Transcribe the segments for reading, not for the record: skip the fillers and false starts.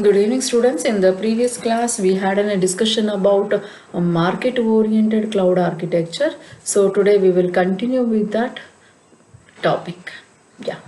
Good evening, students. In the previous class, we had a discussion about market-oriented cloud architecture. So today we will continue with that topic. Yeah.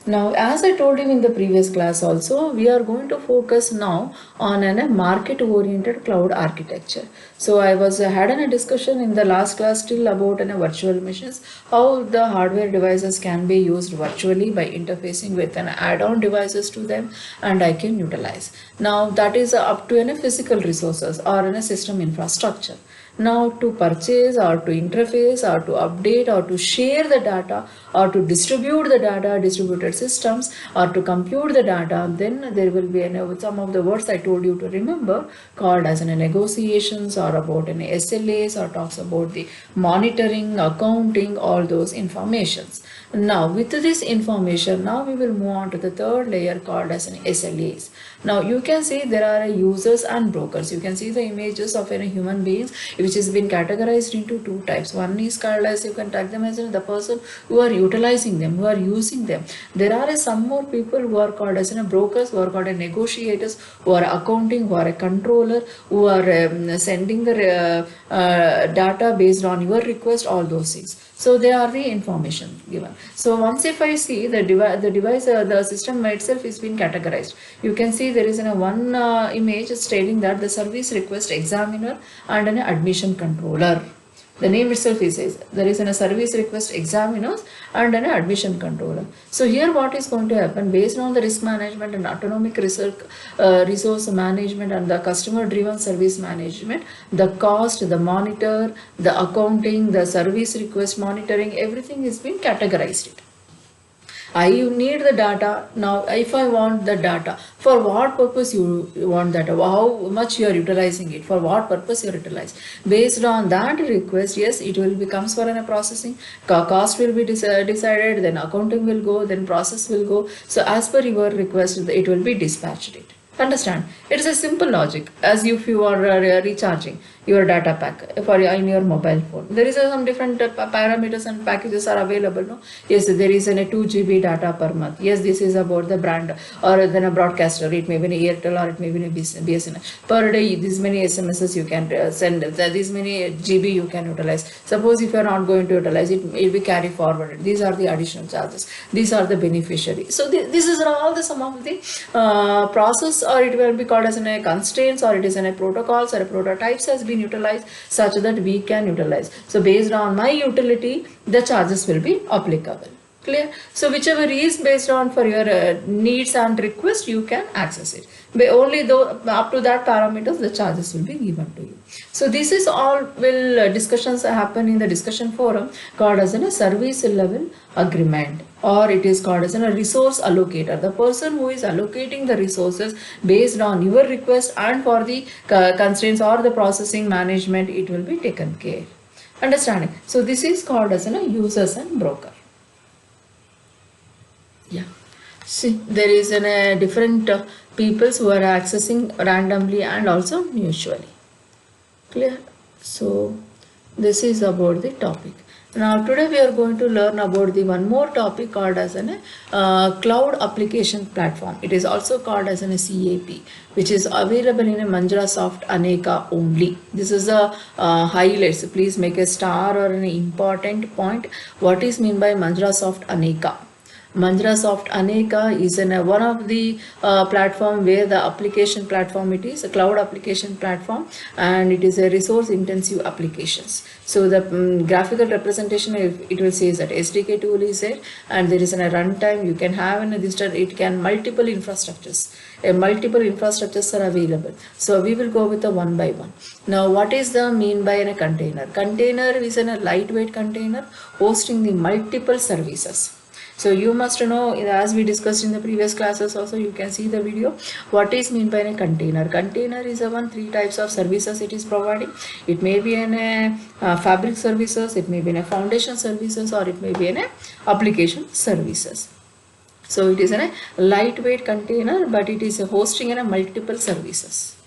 Now, as I told you in the previous class also, we are going to focus now on a market-oriented cloud architecture. So I was had a discussion in the last class still about virtual machines, how the hardware devices can be used virtually by interfacing with an add-on devices to them, and I can utilize. Now that is up to physical resources or in a system infrastructure. Now to purchase or to interface or to update or to share the data or to distribute the data, distributed systems, or to compute the data, then there will be some of the words I told you to remember called as negotiations or about SLAs or talks about the monitoring, accounting, all those informations. Now with this information, now we will move on to the third layer called as SLAs. Now you can see there are users and brokers. You can see the images of human beings which has been categorized into two types. One is called as, you can tag them as the person who are utilizing them, who are using them. There are some more people who are called as brokers, who are called as negotiators, who are accounting, who are a controller, who are sending the data based on your request, all those things. So they are the information given. So once if I see the device, the system itself is been categorized. You can see there is one image stating that the service request examiner and an admission controller. The name itself is says there is a service request examiners and an admission controller. So here what is going to happen based on the risk management and autonomic resource management and the customer driven service management, the cost, the monitor, the accounting, the service request monitoring, everything is being categorized. I need the data. Now if I want the data, for what purpose you want that, how much you are utilizing it, for what purpose you are utilizing. Based on that request, yes, it will becomes for a processing, cost will be decided, then accounting will go, then process will go. So as per your request, it will be dispatched it. Understand? It is a simple logic, as if you are recharging your data pack for in your mobile phone. There is some different parameters and packages are available. No? Yes, there is a 2 GB data per month. Yes, this is about the brand or then a broadcaster. It may be an Airtel or it may be a BSNL. Per day, this many SMSs you can send. This many GB you can utilize. Suppose if you are not going to utilize it, it will be carry forwarded. These are the additional charges. These are the beneficiaries. So this is all the some of the process, or it will be called as a constraints, or it is in a protocols or a prototypes has been utilized such that we can utilize. So based on my utility, the charges will be applicable. Clear? So whichever is based on for your needs and request, you can access it. But only though up to that parameters, the charges will be given to you. So this is all will discussions happen in the discussion forum called as a service level agreement, or it is called as a resource allocator. The person who is allocating the resources based on your request and for the constraints or the processing management, it will be taken care. Understanding? So this is called as a users and broker. Yeah. See, there is a different peoples who are accessing randomly and also mutually. Clear? So this is about the topic. Now today we are going to learn about the one more topic called as a cloud application platform. It is also called as a CAP, which is available in a Manjulasoft Aneka only. This is a highlights. Please make a star or an important point. What is mean by Manjulasoft Aneka? Manjulasoft Aneka is one of the platform where the application platform, it is a cloud application platform, and it is a resource intensive applications. So the graphical representation, it will say that SDK tool is there, and there is a runtime. You can have it can multiple infrastructures. Multiple infrastructures are available. So we will go with the one by one. Now what is the mean by a container? Container is a lightweight container hosting the multiple services. So you must know, as we discussed in the previous classes also, you can see the video, what is mean by a container. Container is three types of services it is providing. It may be an fabric services, it may be a foundation services, or it may be an application services. So it is a lightweight container, but it is hosting in multiple services.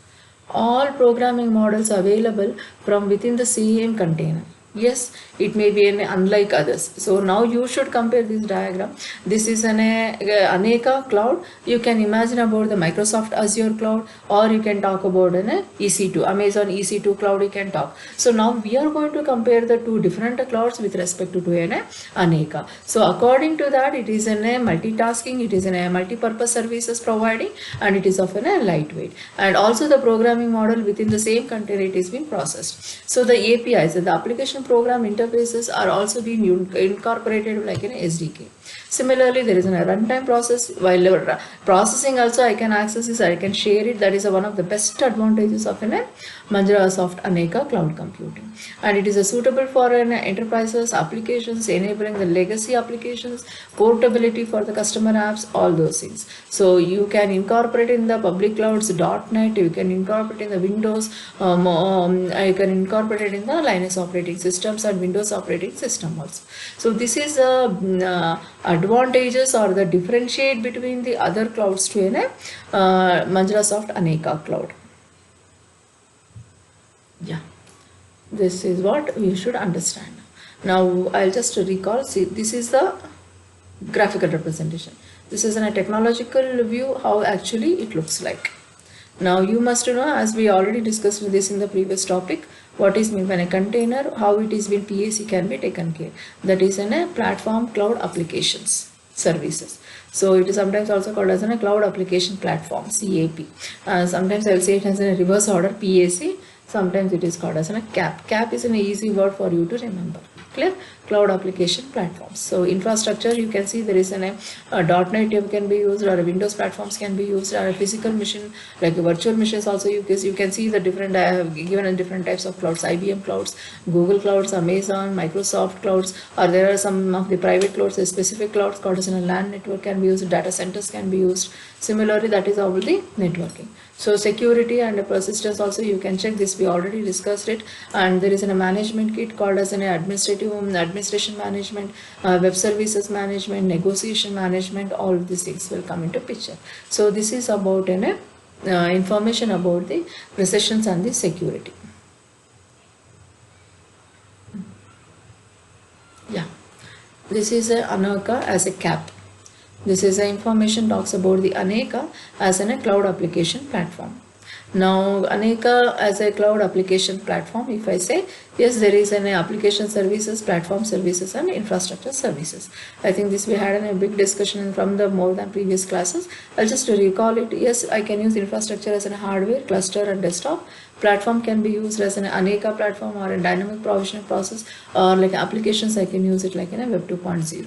All programming models available from within the same container. Yes, it may be an unlike others. So now you should compare this diagram. This is an Aneka cloud. You can imagine about the Microsoft Azure cloud, or you can talk about an EC2, Amazon EC2 cloud. You can talk. So now we are going to compare the two different clouds with respect to an Aneka. So according to that, it is an multitasking. It is an multi-purpose services providing, and it is of an lightweight. And also the programming model within the same container it is being processed. So the APIs, the application program interfaces, are also being incorporated like an SDK. Similarly, there is a runtime process. While processing also I can access this, I can share it. That is one of the best advantages of an Microsoft Aneka cloud computing. And it is suitable for an enterprises applications, enabling the legacy applications, portability for the customer apps, all those things. So you can incorporate in the public clouds .NET, you can incorporate in the Windows, you can incorporate it in the Linux operating systems and Windows operating system also. So this is advantages or the differentiate between the other clouds to a Microsoft Aneka cloud. Yeah, this is what we should understand. Now I'll just recall, see, this is the graphical representation. This is a technological view how actually it looks like. Now you must know, as we already discussed this in the previous topic, what is meant by a container, how it is when PAC can be taken care. That is in a platform cloud applications services. So it is sometimes also called as a cloud application platform, CAP. Sometimes I'll say it as a reverse order, PAC. Sometimes it is called as a CAP. CAP is an easy word for you to remember. Clear? Cloud application platforms. So infrastructure, you can see there is a .NET can be used, or Windows platforms can be used, or a physical machine like virtual machines also. You can see the different, I have given in different types of clouds: IBM clouds, Google clouds, Amazon, Microsoft clouds, or there are some of the private clouds, a specific clouds called as a LAN network can be used, data centers can be used. Similarly, that is all the networking. So security and persistence also you can check this, we already discussed it. And there is a management kit called as an administration management, web services management, negotiation management, all these things will come into picture. So this is about an information about the recessions and the security. Yeah, this is a Aneka as a CAP. This is the information talks about the Aneka as a cloud application platform. Now Aneka as a cloud application platform, if I say, yes, there is an application services, platform services and infrastructure services. I think this we had a big discussion from the more than previous classes. I'll just recall it. Yes, I can use infrastructure as a hardware, cluster and desktop. Platform can be used as an Aneka platform or a dynamic provisioning process, or like applications I can use it like in a Web 2.0.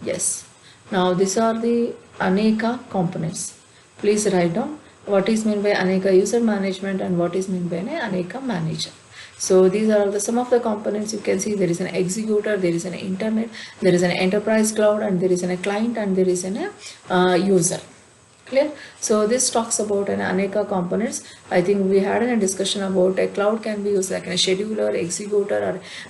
Yes. Now these are the Aneka components. Please write down what is meant by Aneka user management and what is meant by an Aneka manager. So these are the some of the components. You can see there is an executor, there is an internet, there is an enterprise cloud, and there is a client, and there is an user. Clear? So this talks about an Aneka components. I think we had a discussion about a cloud can be used like a scheduler, executor,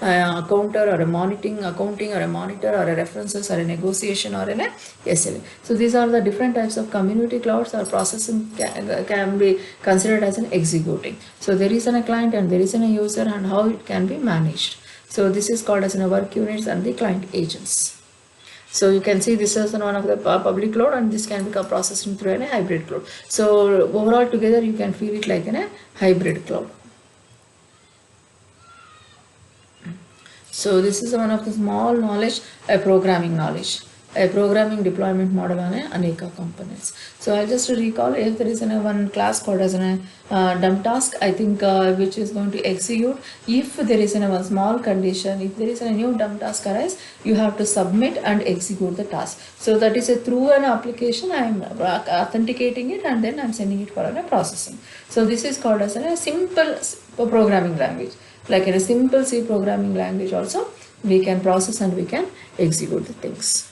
or a counter, or a monitoring, accounting, or a monitor, or a references, or a negotiation, or an SLA. So these are the different types of community clouds or processing can be considered as an executing. So there is a client and there is a user, and how it can be managed. So this is called as a work units and the client agents. So you can see this is one of the public cloud, and this can become processing through a hybrid cloud. So overall together you can feel it like a hybrid cloud. So this is one of the small knowledge, a programming knowledge, a programming deployment model on Aneka components. So I'll just recall, if there is one class called as a dump task, I think which is going to execute if there is one small condition. If there is a new dump task arise, you have to submit and execute the task. So that is through an application I am authenticating it, and then I am sending it for a processing. So this is called as a simple programming language. Like in a simple C programming language also, we can process and we can execute the things.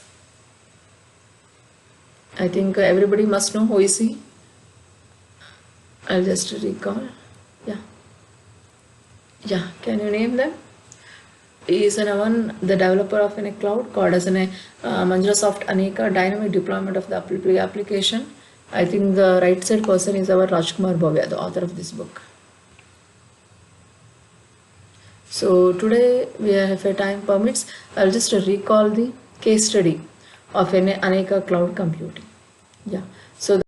I think everybody must know who is C. I'll just recall. Yeah, can you name them? He is the developer of a cloud called as Microsoft Aneka dynamic deployment of the application. I think the right side person is our Rajkumar Bhavya, the author of this book. So today, we have, if time permits, I'll just recall the case study of an Aneka cloud computing. Yeah. So